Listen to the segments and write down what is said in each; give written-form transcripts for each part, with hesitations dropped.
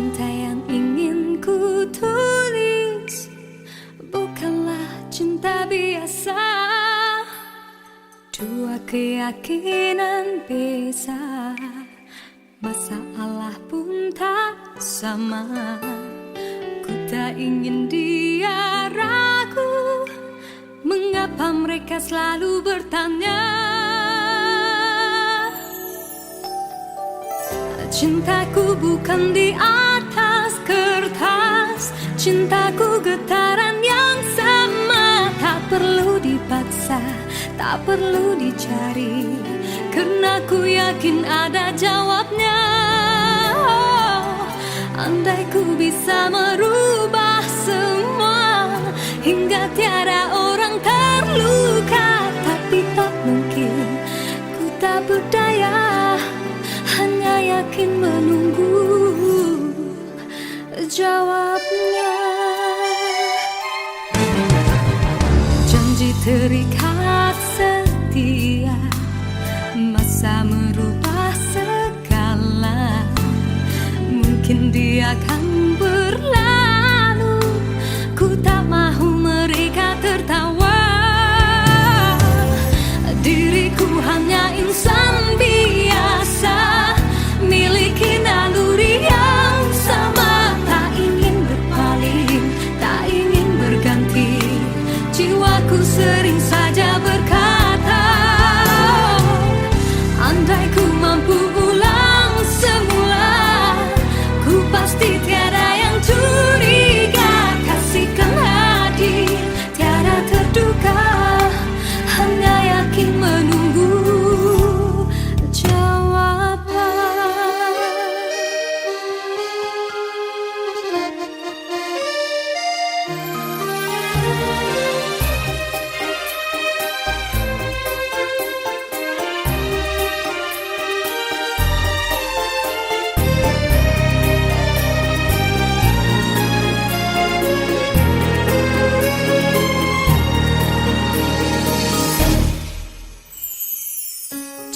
cinta yang ingin ku tulis bukanlah cinta biasa. Dua keyakinan beza, masalah pun tak sama. Ku tak ingin dia ragu, mengapa mereka selalu bertanya. Cintaku bukan di atas kertas, cintaku getaran yang sama. Tak perlu dipaksa, tak perlu dicari, karena ku yakin ada jawabnya. Andai ku bisa merubah semua, hingga tiada orang terluka, tapi tak mungkin, ku tak berdaya, hanya yakin menunggu jawabnya. Janji terikat setia, masa merubah segala. Mungkin dia akan berlalu, ku tak mahu mereka tertawa. Diriku hanya insan biasa, miliki naluri yang sama. Tak ingin berpaling, tak ingin berganti, jiwaku sering saja berkata, andai ku mampu ulang semula, ku pasti tiada yang curiga. Kasihkan hadir, tiada terduga, hanya yakin menunggu jawaban.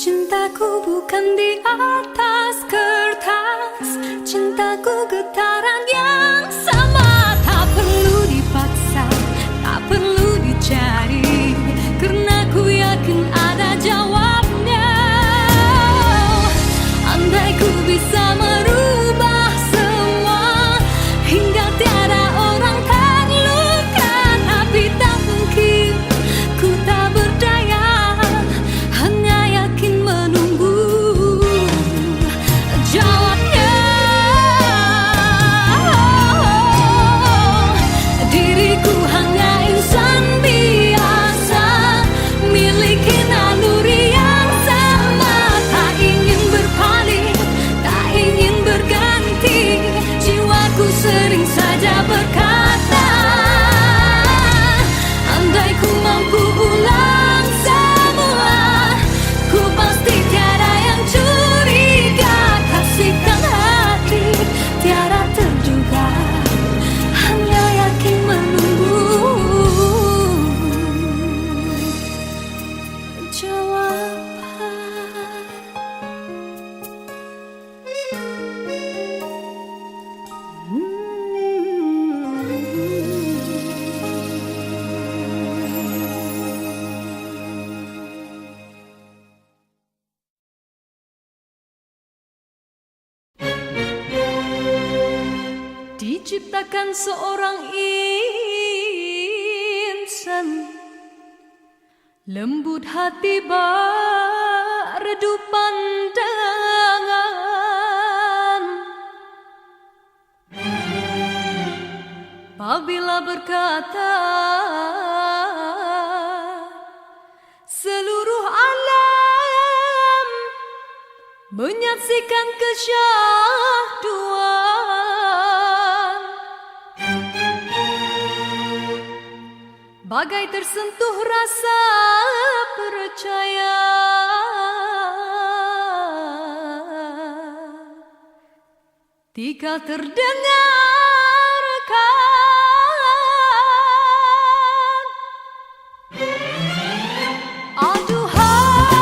Cintaku bukan di atas kertas, cintaku getaran yang sama. Tak perlu dipaksa, tak perlu dicari, karena ku yakin ada jawabnya. Andai ku bisa merubah semua, hingga tiada orang terluka, tapi tak mungkin, ku tak berdaya, hanya yakin menunggu jawabnya. Diriku hanya insan biasa, miliki naluri yang sama. Tak ingin berpaling, tak ingin berganti, jiwaku sering saja berkata, andai ku mampu ulang semua, ku pasti tiada yang curiga. Kasihkan hati, tiada terduga, hanya yakin menunggu jawaban. Diciptakan seorang insan, lembut hati berredup pandangan. Apabila berkata, seluruh alam menyaksikan kesyahduan, bagai tersentuh rasa percaya. Tika terdengarkan, aduhai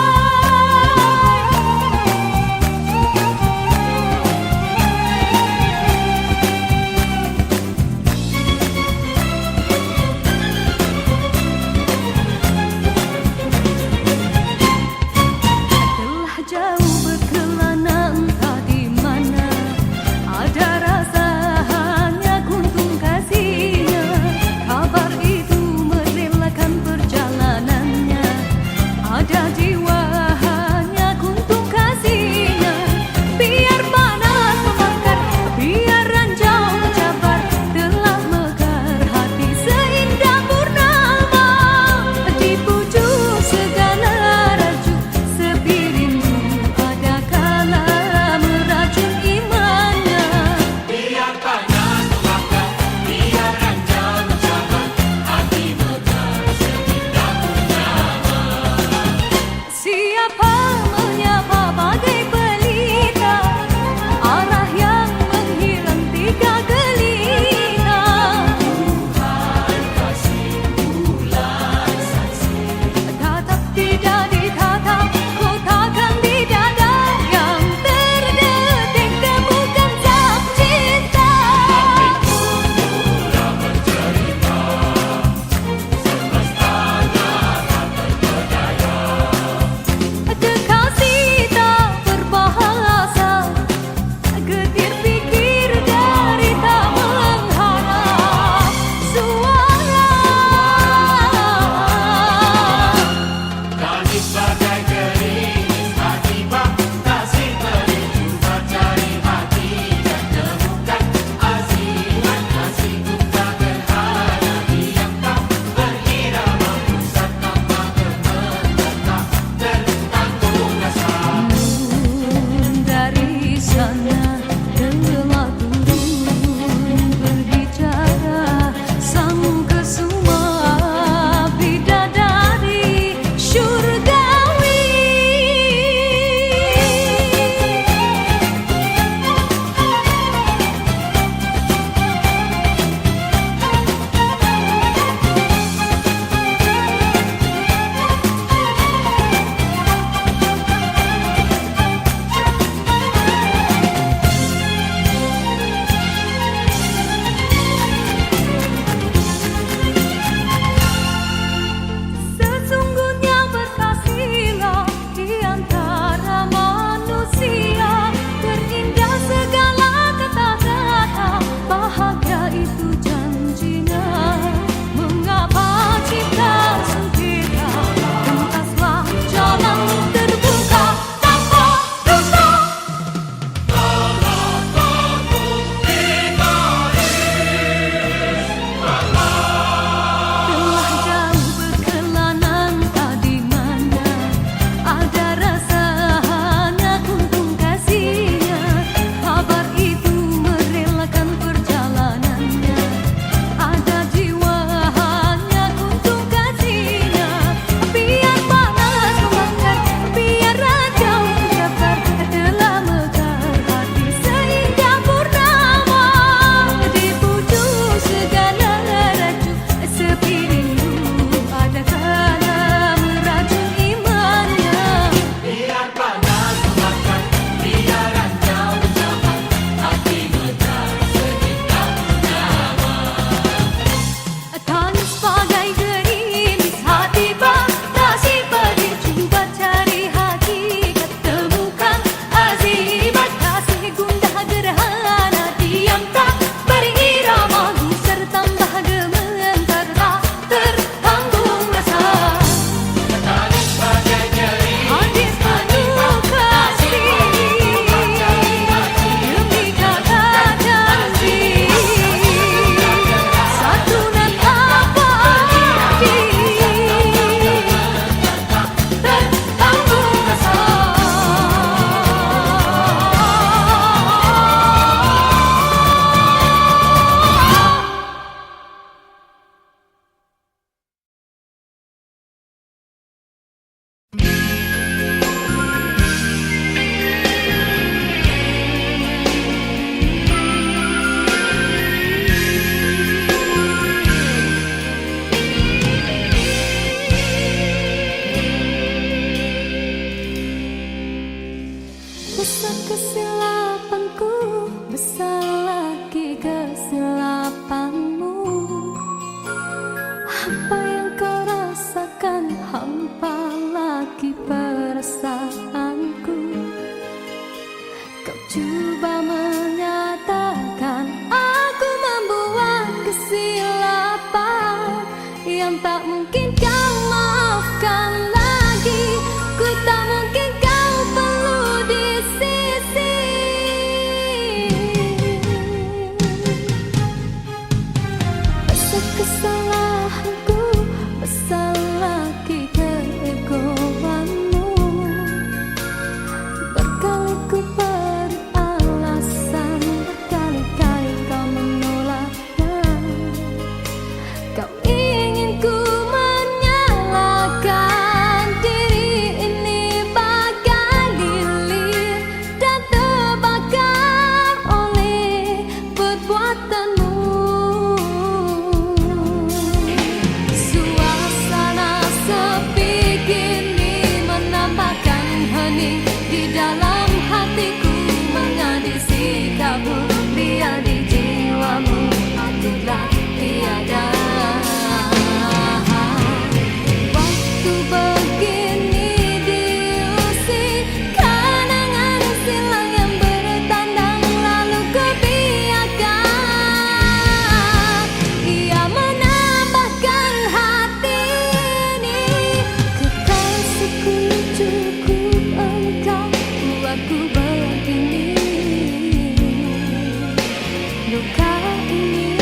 Luka ini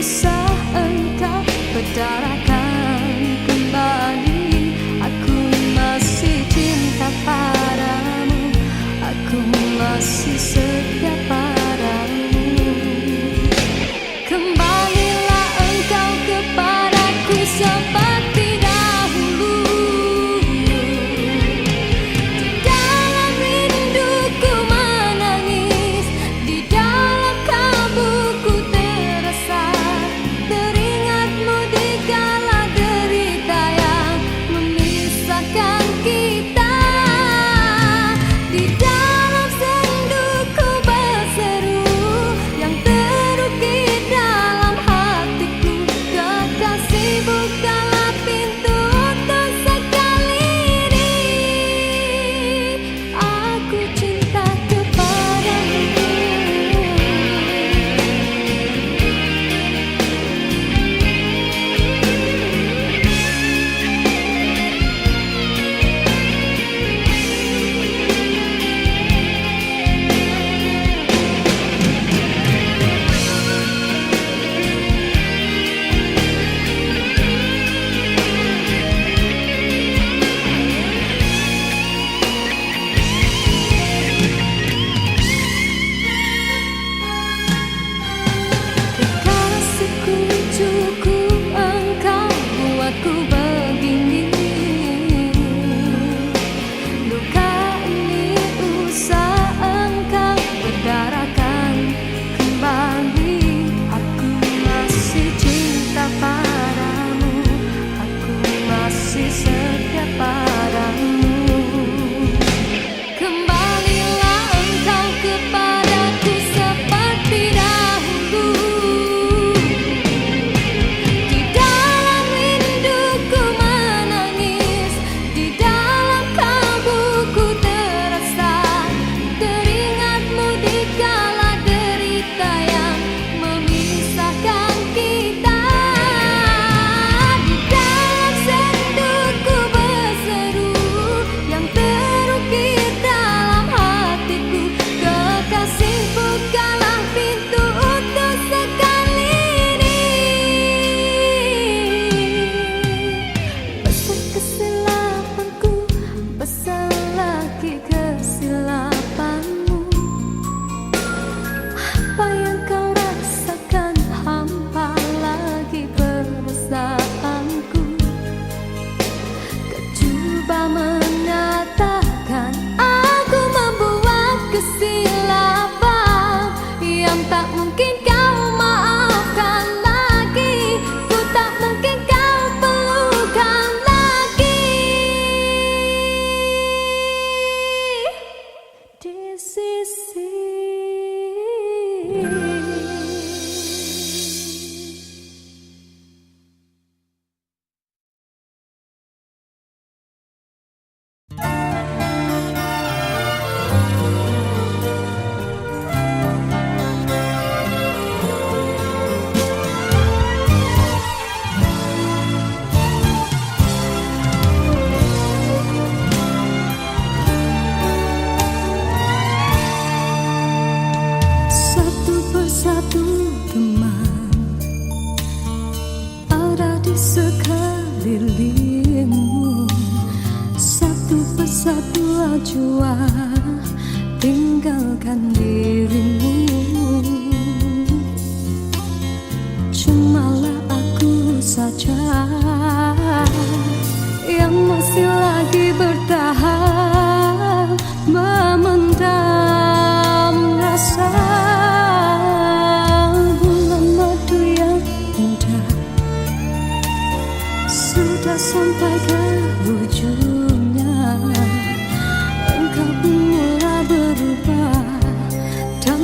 usah engkau berdarakan kembali. Aku masih cinta padamu, aku masih setia padamu. Kembalilah engkau kepadaku seperti dahulu. Di dalam rinduku menangis, di dalam kalbuku terasa teringatmu di kala derita yang memisahkan kita. Di dalam senduku berseru yang terukir dalam hatiku, kekasih bukalah pintu untuk sekali ini. Aku cinta kepadamu. Kekasihku, cukup engkau buatku begini. Luka ini usah engkau berdarakan kembali. Aku masih cinta padamu, aku masih setia padamu. Kembalilah engkau kepadaku seperti dahulu. Di dalam rinduku menangis, di dalam kalbuku terasa teringatmu di kala derita yang memisahkan kita. Di dalam senduku berseru yang terukir dalam hatiku, kekasih bukalah pintu untuk sekali ini. Besar kesilapanku, besar lagi kesilapanmu. Apa yang kau rasakan, hampa lagi perasaanku. Kau coba mengatakan aku membuat kesilapan yang tak mungkin kau maafkan lagi. Ku tak mungkin kau pelukan lagi. Di sisi satu persatu teman ada di sekelilingmu. Satu persatu acuan tinggalkan dirimu. Cumalah aku saja yang masih lagi bertahan memendam rasa. Bulan madu yang indah sudah sampai ke ujungnya. Engkau pun mulai berubah dan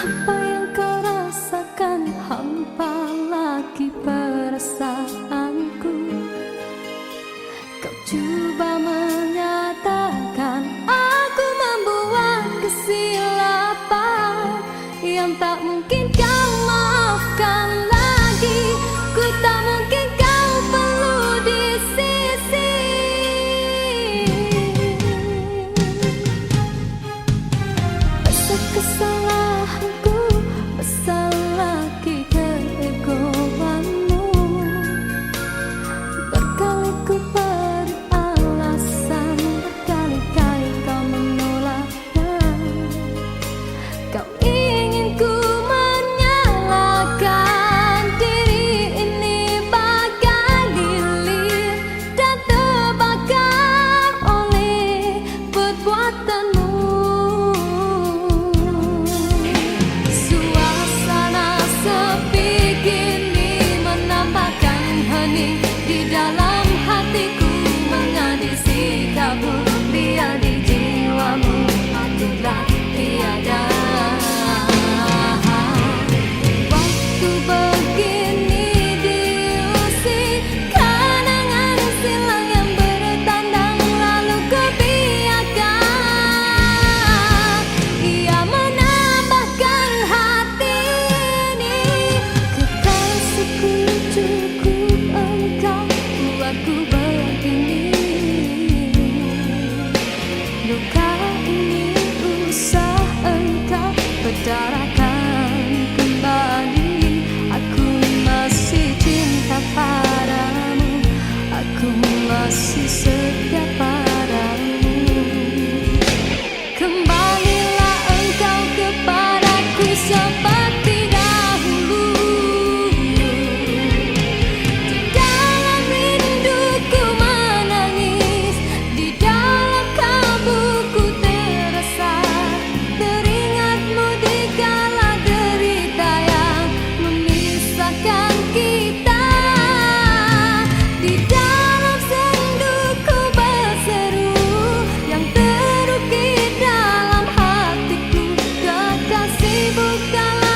Apa yang kau rasakan, hampa lagi perasaanku. Kau coba menyatakan aku membuat kesilapan yang tak mungkin kau maafkan lagi. Ku tak mungkin kau perlu di sisi. Besar kesalahanku, besar lagi keegoanmu. Berkali ku beri alasan, berkali-kali kau menolaknya. Kau ingin ku menyalahkan diri ini bagai lilin dan terbakar oleh perbuatanmu. Suasana sepi kini menambahkan hening di dalam hatiku, mengadil sikapmu, biar di jiwamu akulah tiada. Waktu begini diusik, kenangan silam yang bertandang lalu kebiarkan. Ia menambahkan hati ini, kekasihku cukup engkau buatku begini. Luka ini usah engkau berdarakan kembali. Aku masih cinta padamu, aku masih setia padamu. Kembalilah engkau kepadaku seperti dahulu. Di dalam rinduku menangis, di dalam kalbuku terasa, teringatmu di kala derita yang memisahkan kita. Di dalam senduku berseru yang terukir dalam hatiku, kekasih bukanlah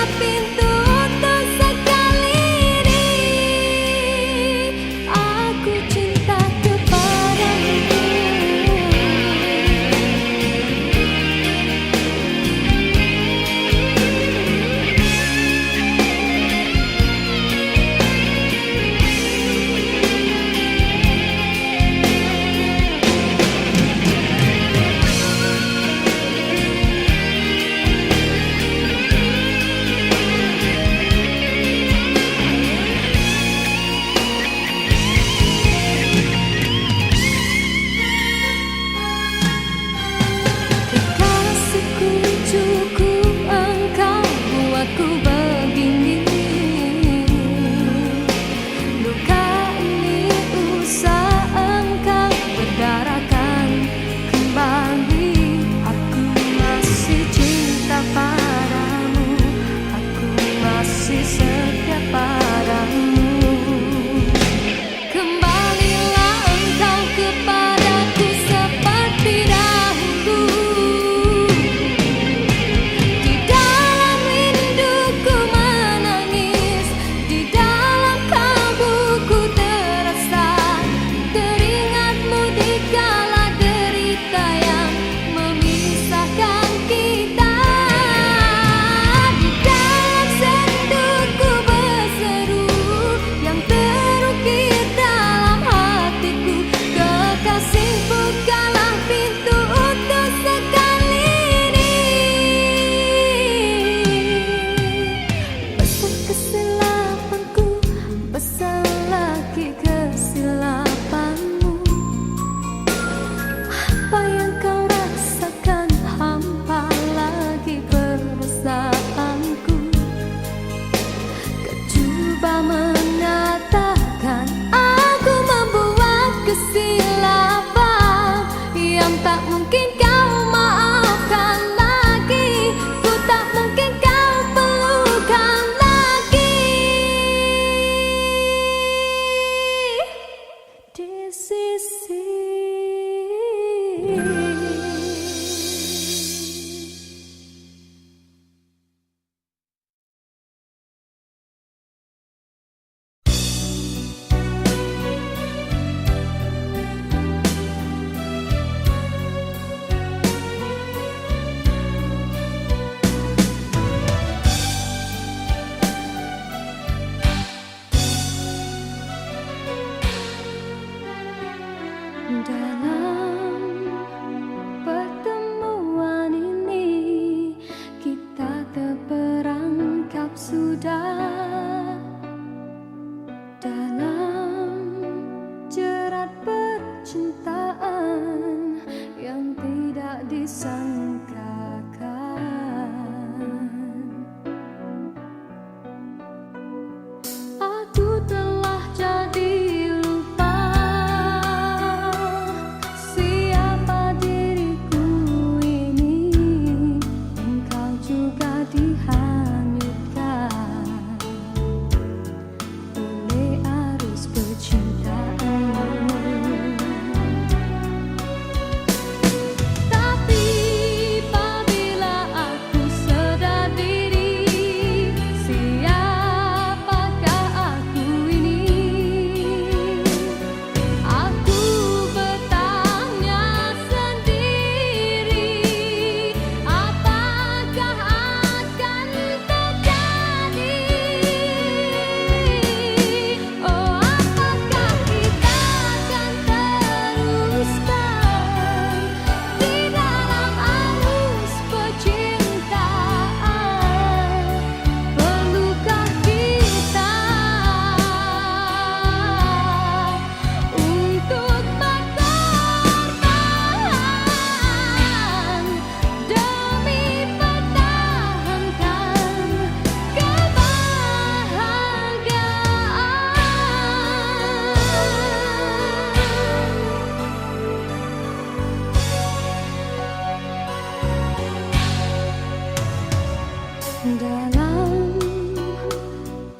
Dalam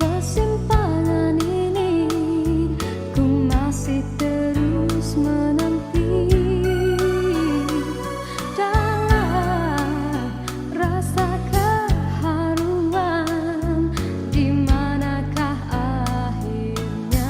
persimpangan ini ku masih terus menanti dalam rasa keharuan, di manakah akhirnya.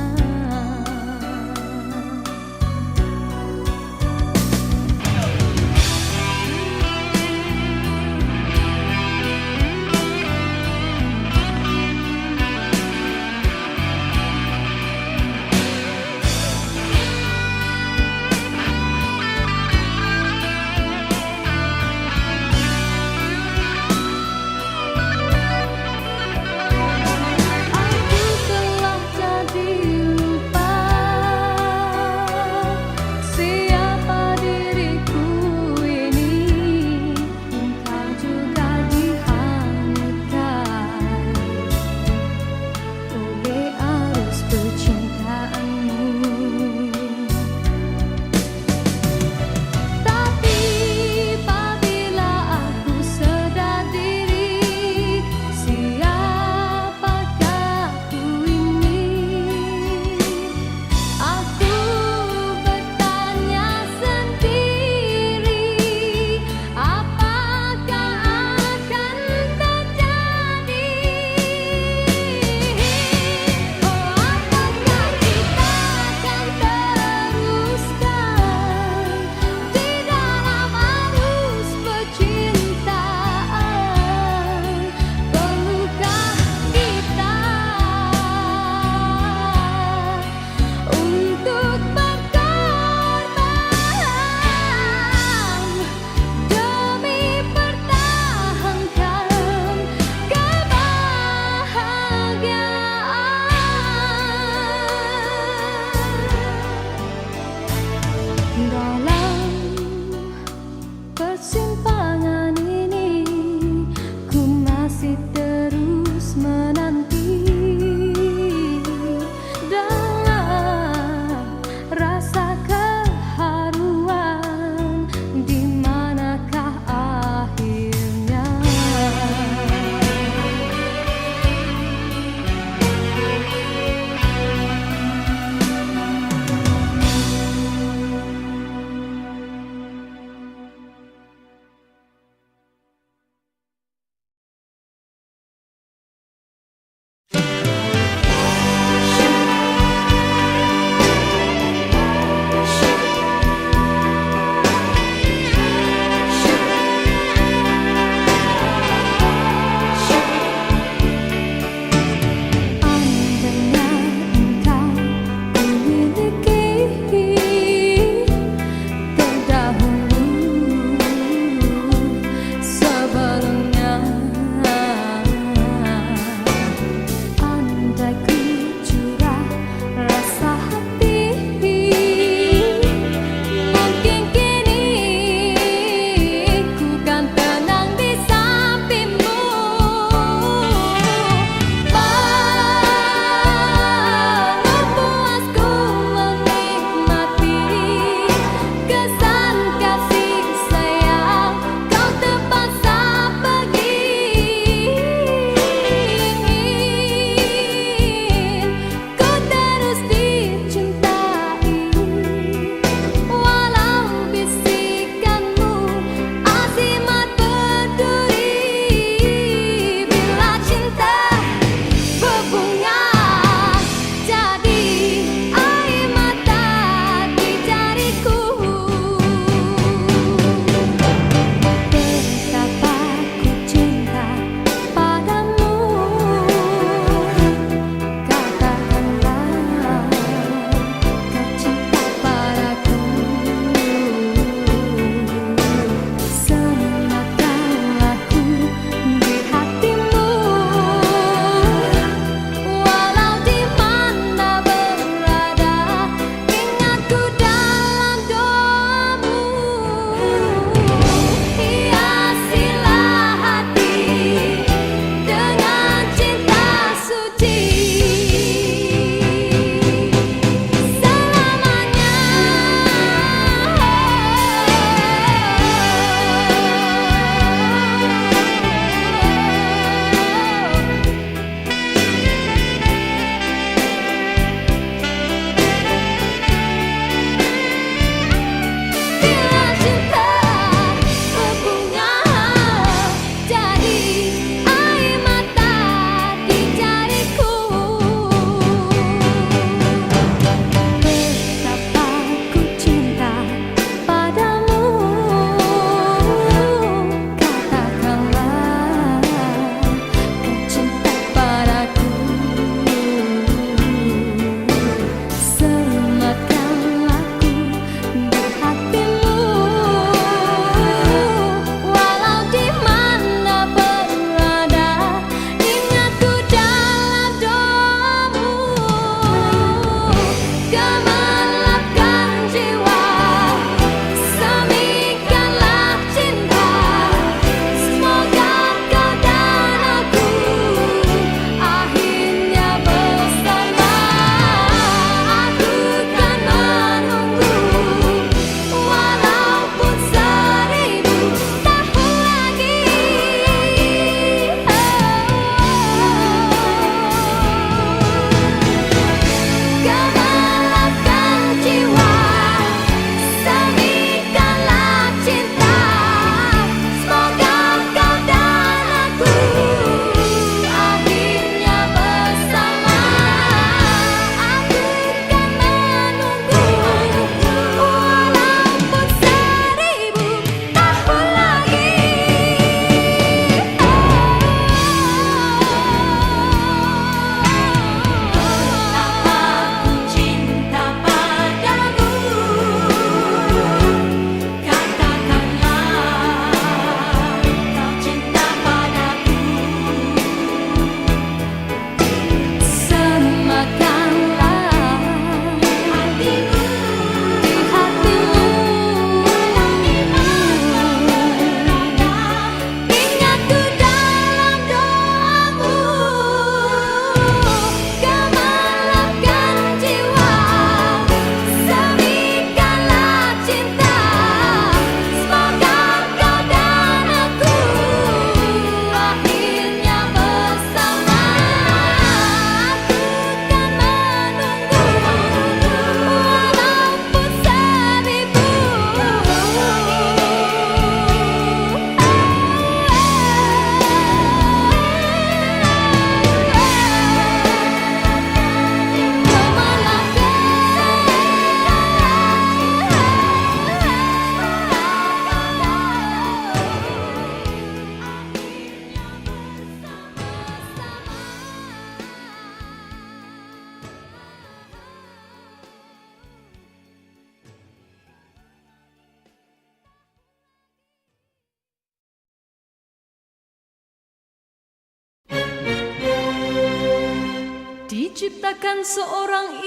diciptakan seorang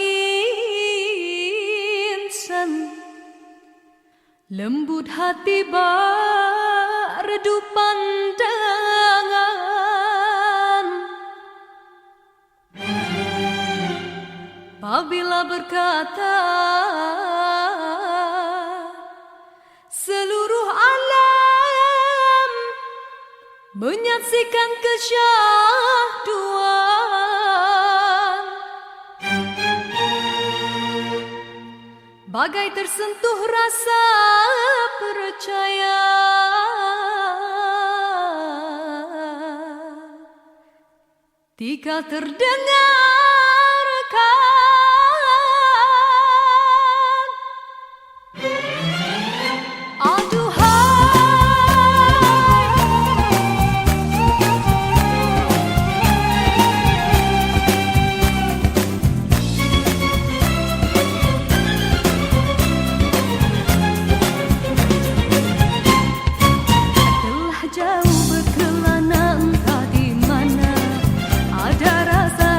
insan, lembut hati berredup pandangan. Apabila berkata seluruh alam menyaksikan kesyahduan, bagai tersentuh rasa percaya. Tika terdengarkan jauh berkelana, entah di mana ada rasa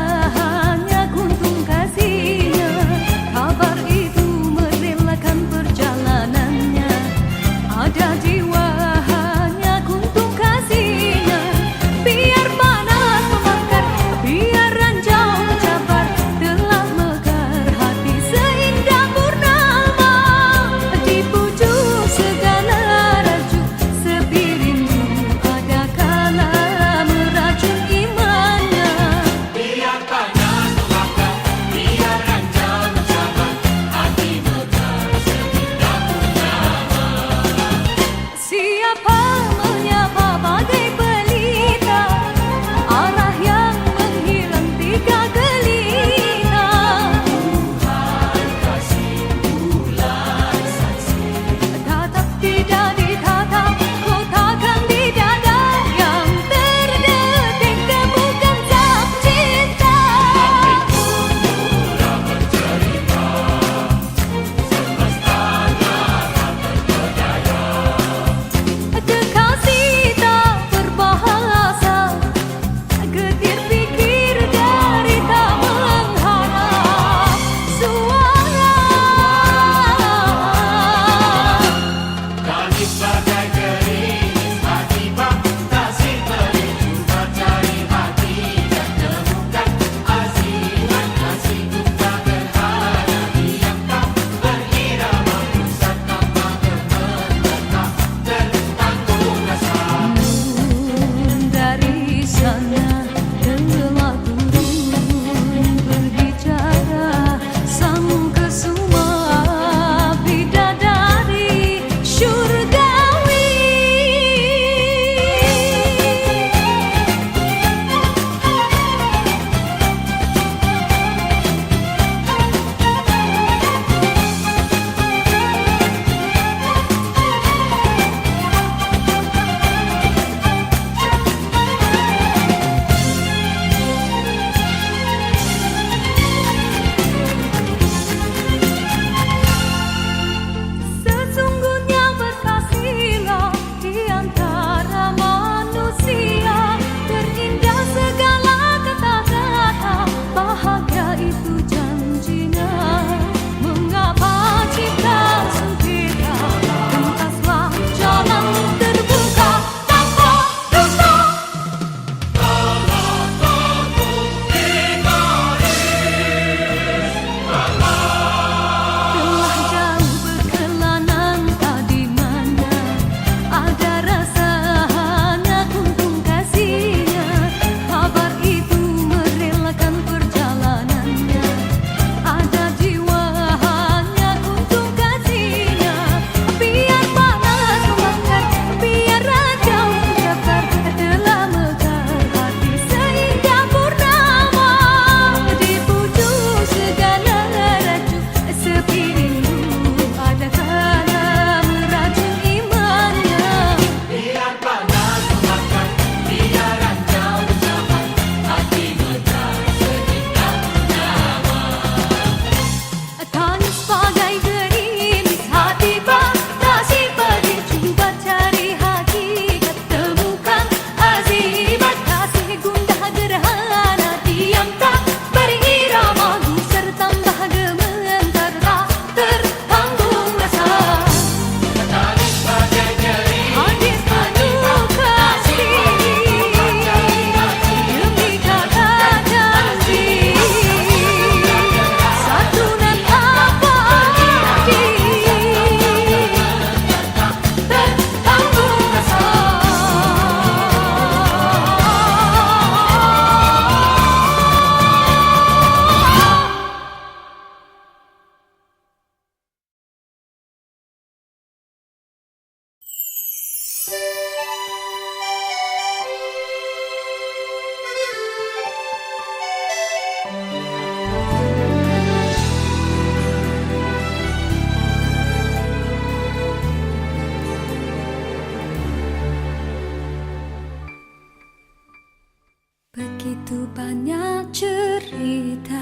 banyak cerita,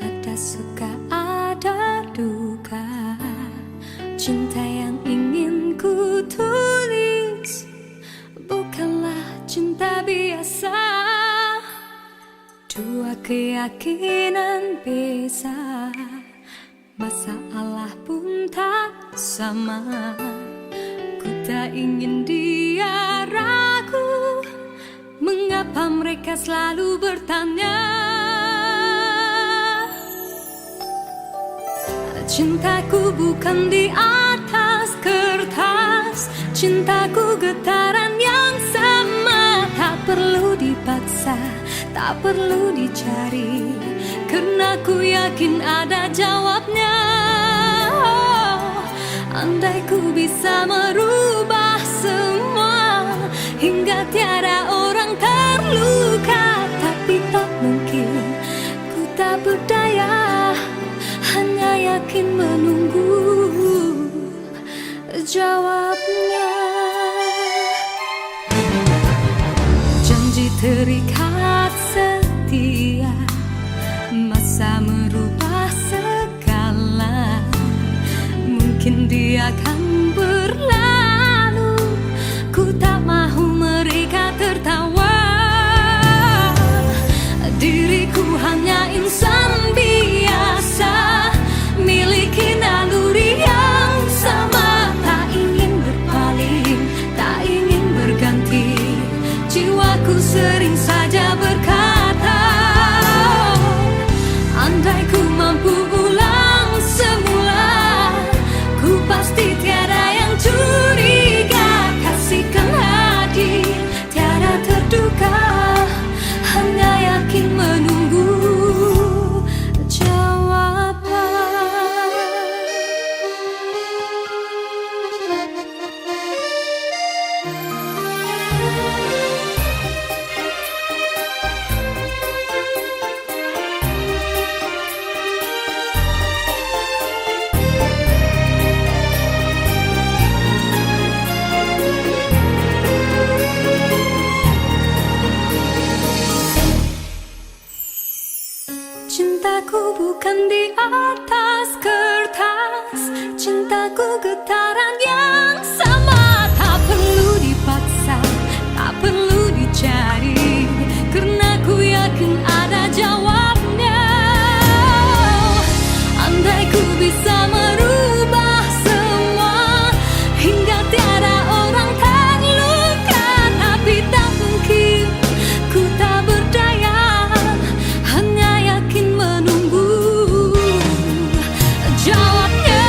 ada suka ada duka. Cinta yang ingin ku tulis bukanlah cinta biasa. Dua keyakinan beza, masalah pun tak sama. Ku tak ingin dia ragu, mengapa mereka selalu bertanya. Cintaku bukan di atas kertas, cintaku getaran yang sama. Tak perlu dipaksa, tak perlu dicari, karena ku yakin ada jawabnya. Andai ku bisa merubah semua, hingga tiada orang terluka, tapi tak mungkin, ku tak berdaya, hanya yakin menunggu jawabnya. Janji terikat setia, masa merubah segala. Mungkin dia akan berlalu, ku tak mahu mereka tertawa. Diriku hanya insan biasa, miliki naluri yang sama. Tak ingin berpaling, tak ingin berganti, jiwaku sering saja berkata, andai ku mampu ulang semula, ku pasti tiada yang curiga. Kasihkan hadir, tiada terduga, hanya yakin menunggu jawaban. Cintaku bukan di atas kertas, cintaku getaran yang sama. Tak perlu dipaksa, tak perlu dicari, karena ku yakin ada jawabnya. Andai ku bisa merubah semua, hingga tiada orang terluka, tapi tak mungkin, ku tak berdaya, hanya yakin menunggu jawabnya.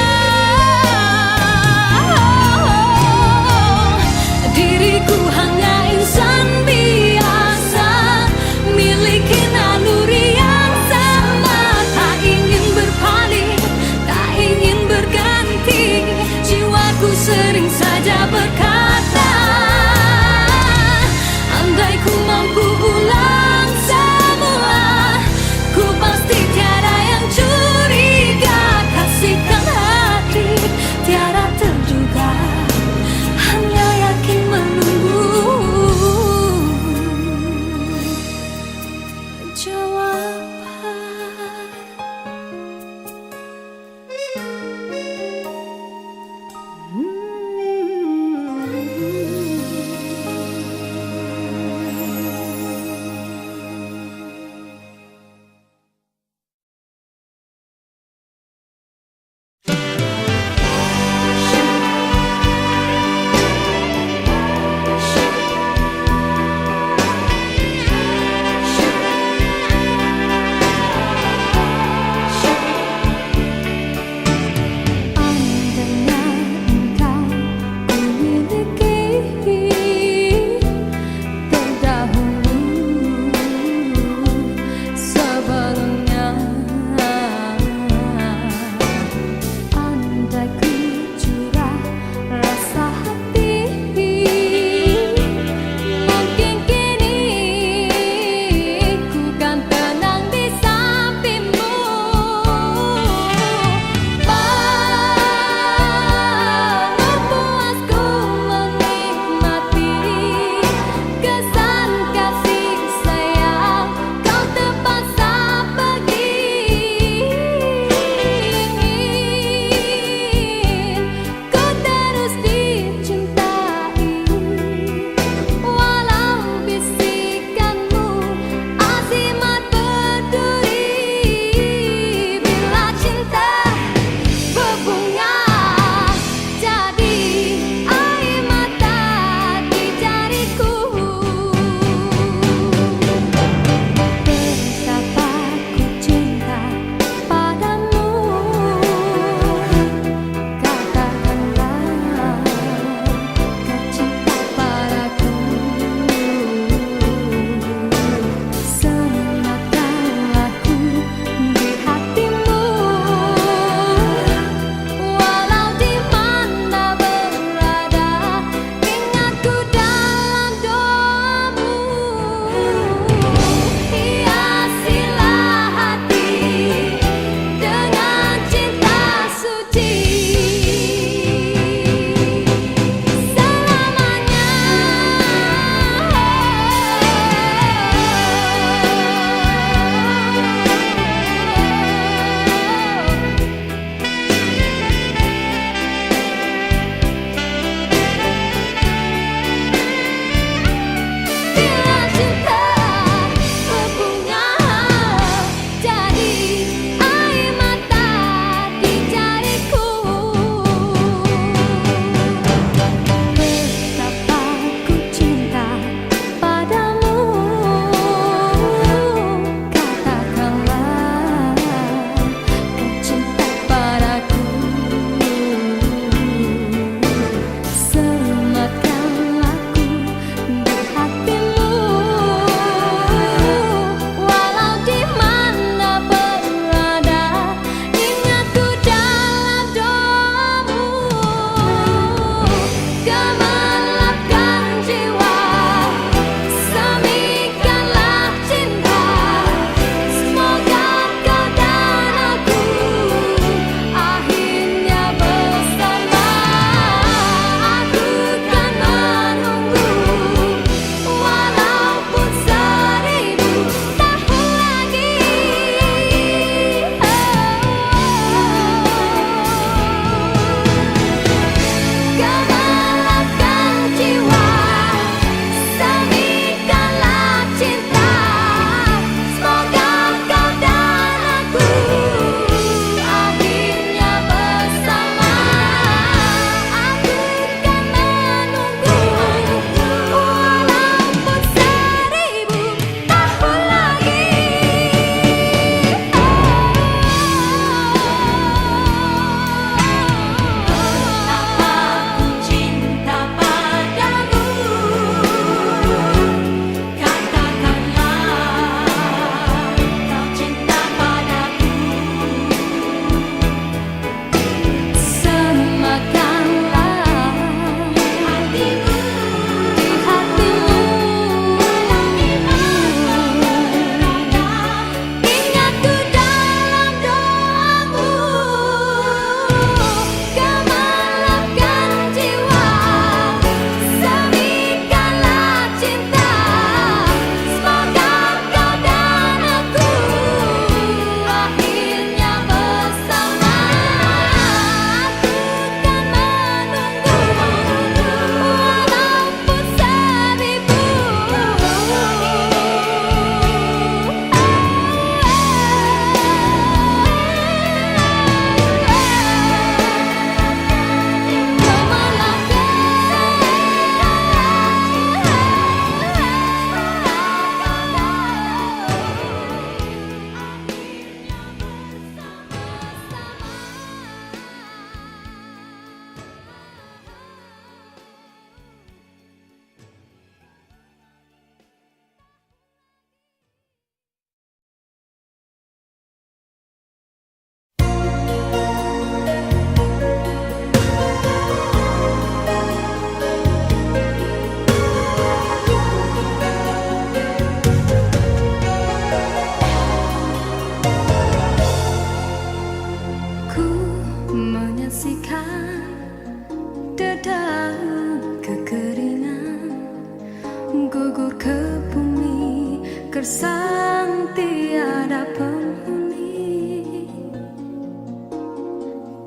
gersang tiada penghuni,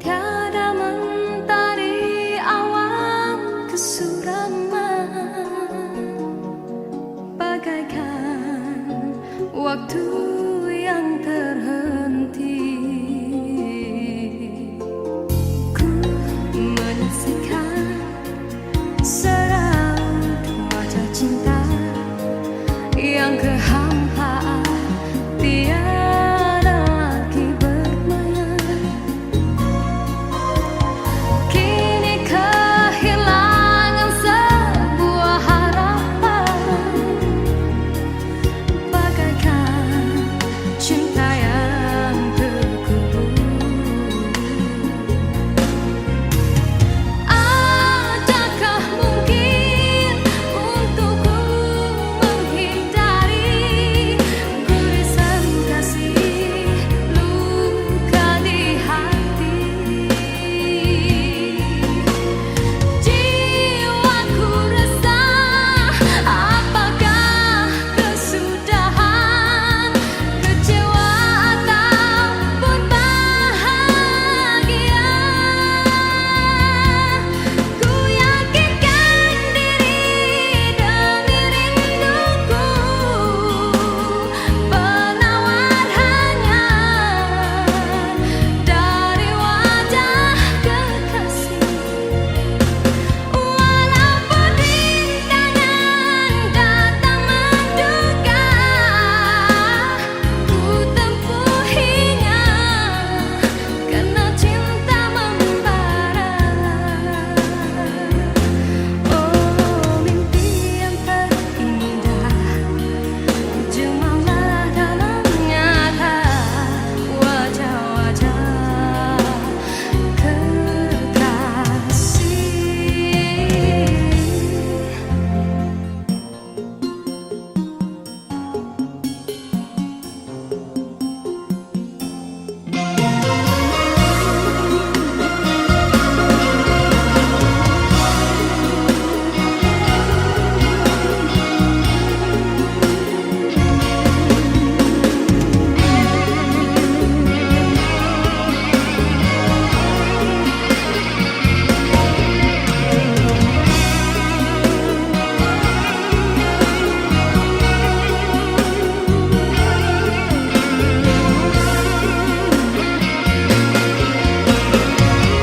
tiada mentari awan kesuraman, bagaikan waktu yang terhenti. Ku menyaksikan seraut wajah cinta yang kehampaan, tiada lagi bermain. Kini kehilangan sebuah harapan, bagaikan cinta yang terkubur. Adakah mungkin untukku menghindari gurisan kasih luka di hati? Jiwaku resah, apakah kesudahan, kecewa ataupun bahagia? Ku yakinkan diri demi rinduku, penawar hanya dari wajah kekasih. Walaupun rintangan datang menduga, ku tempuhinya karena cinta membara. Oh, mimpi yang terindah, jumalah dalam nyata wajah-wajah kekasih.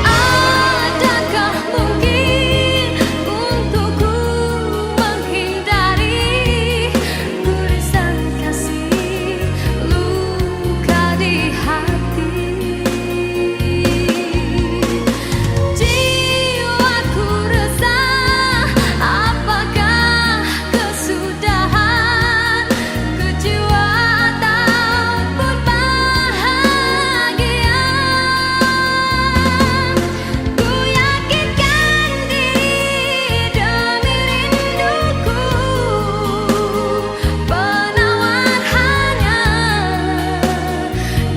Adakah mungkin untukku menghindari gurisan kasih luka di hati? Jiwaku resah, apakah kesudahan, kecewa ataupun bahagia? Ku yakinkan diri demi rinduku, penawar hanya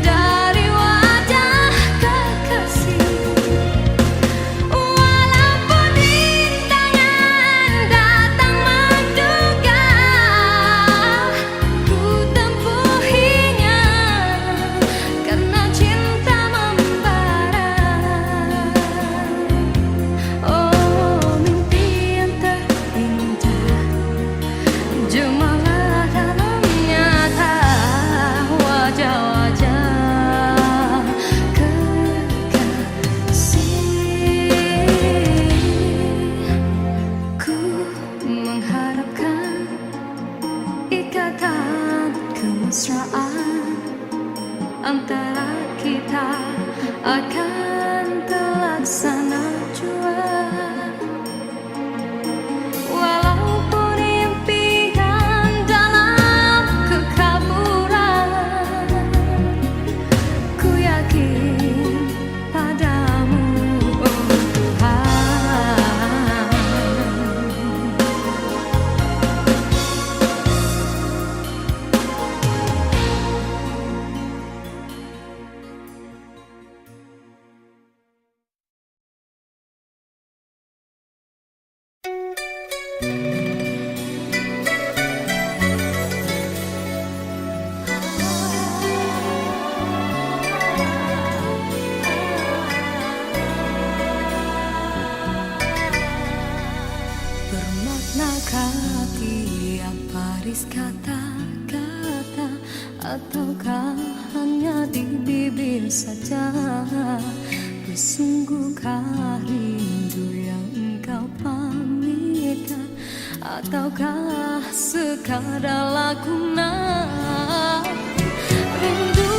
dari wajah kekasih. Walaupun rintangan datang menduga, ku tempuhinya karena cinta membara. Oh, mimpi yang terindah, jumalah dalam nyata wajah-wajah kekasih. Ku mengharapkan ikatan kemesraan antara kita akan terlaksana jua. kata-kata ataukah hanya di bibir saja? Sungguhkah rindu yang engkau pamitkan ataukah sekadar lakonan? Rindu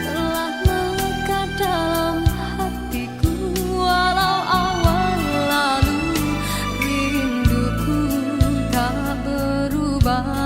telah melekat dalam hatiku walau awal lalu. Rinduku tak berubah.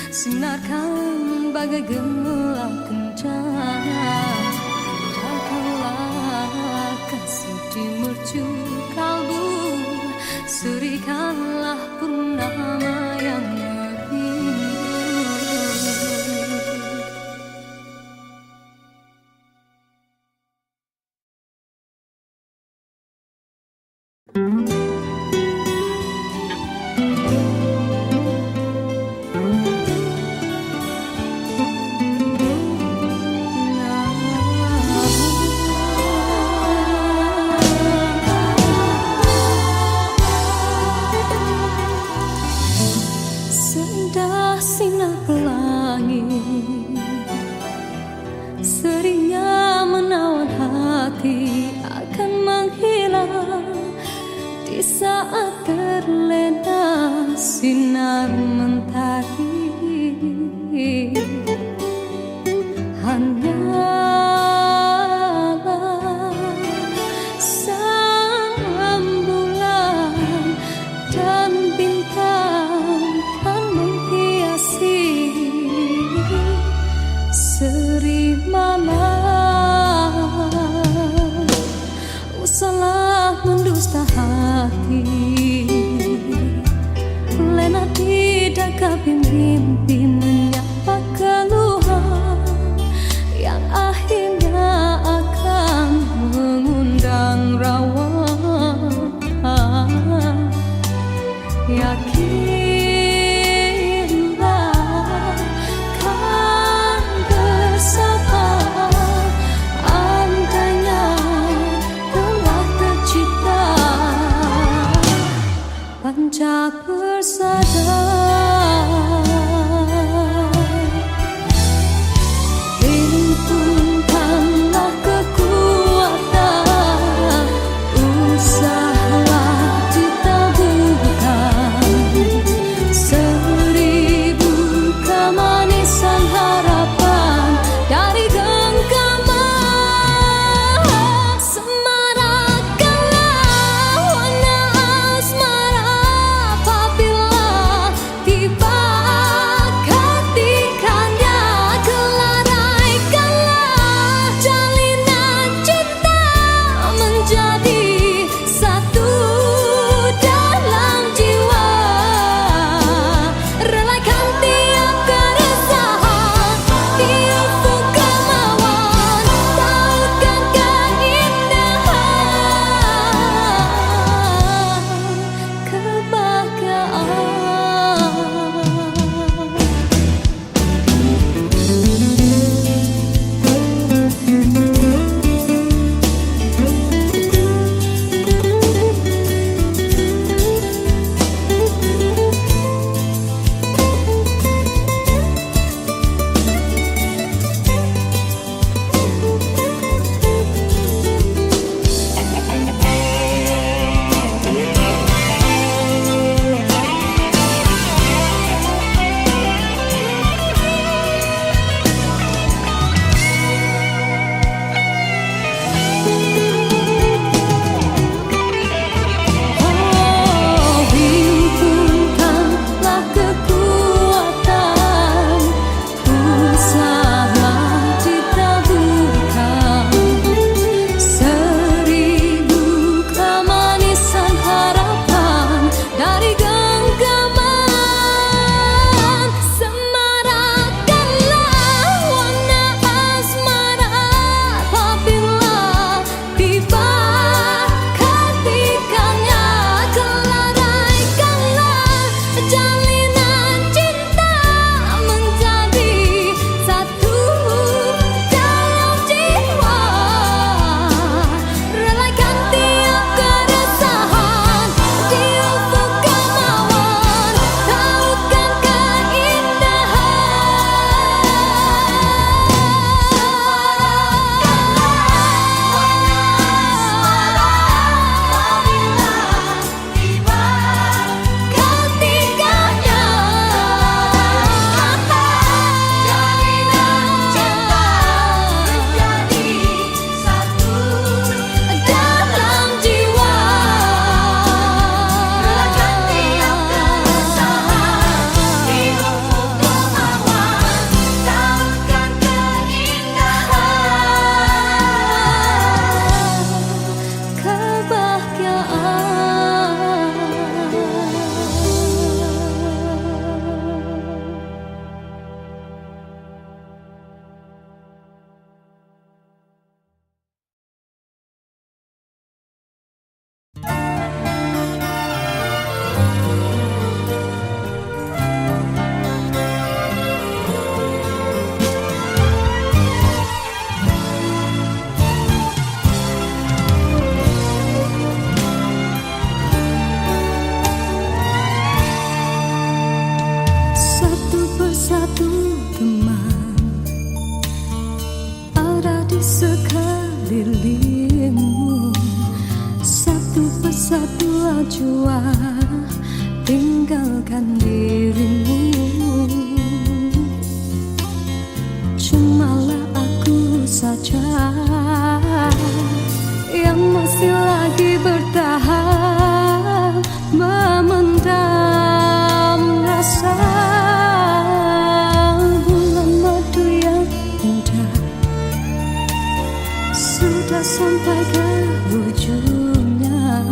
Sinarkan bagai gemilang kencana, indahkanlah kasih di mercu kalbu, serikanlah purnama yang merindu. Sinar pelangi seringnya menawan hati akan menghilang di saat terlena sinar mentari. Hanyalah sang rembulan dan bintang kan menghiasi dusta hati, lena tidak mimpi menyapa keluhan yang akhirnya akan mengundang rawa. Yakinlah kan bersama, andainya telah tercipta panca persada. Himpunkanlah kekuatan, usahalah ditaburkan seribu kemanisan harapan dari genggaman. Semarakkanlah warna asmara apabila tiba ketikanya, kelaraikanlah jalinan cinta menjadi satu dalam jiwa. Relakan tiap keresahan, tiap kemauan, tautkan keindahan himpunkanlah kekuatan, usahalah ditaburkan seribu kemanisan harapan dari genggaman. Semarakkanlah warna asmara apabila tiba ketikanya, kelaraikanlah jalinan cinta menjadi satu dalam jiwa. Relakan tiap keresahan, tiap kemauan, tautkan satu persatu teman ada di sekelilingmu, satu persatu jua tinggalkan dirimu. Cumalah aku saja yang masih lagi bertahan memendam rasa. Bulan madu yang indah sudah sampai ke ujungnya.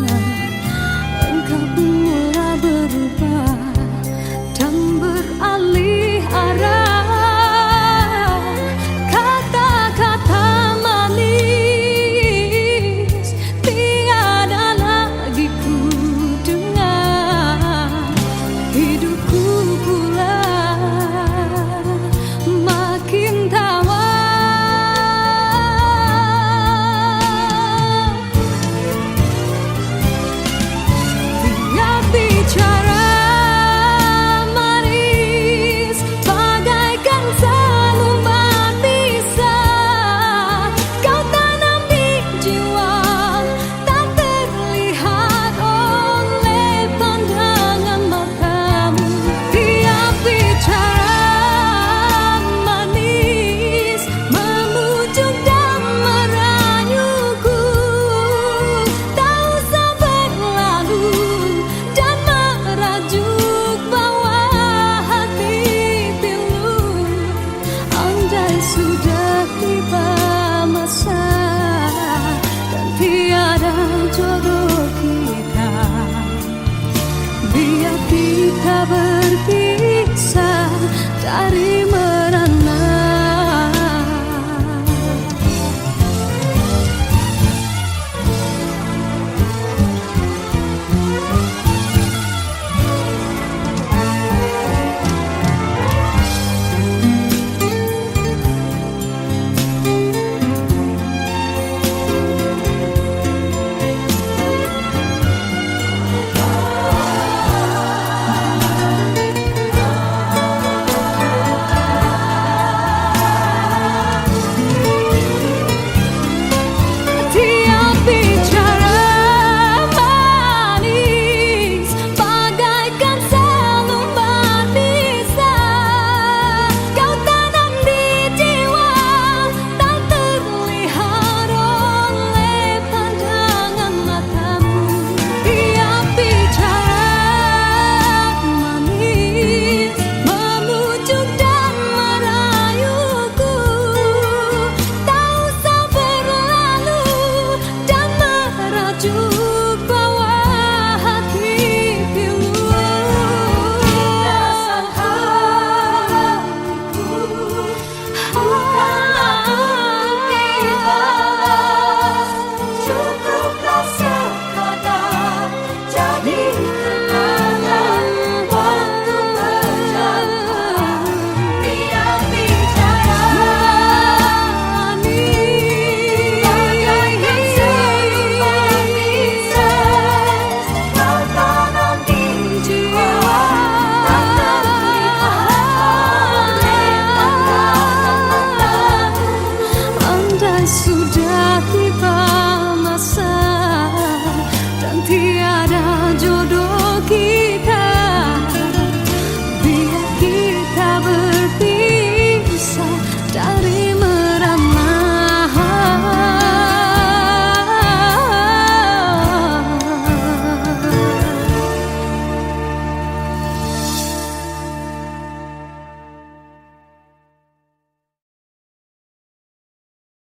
andai sudah tiba masa dan tiada jodoh kita, biar kita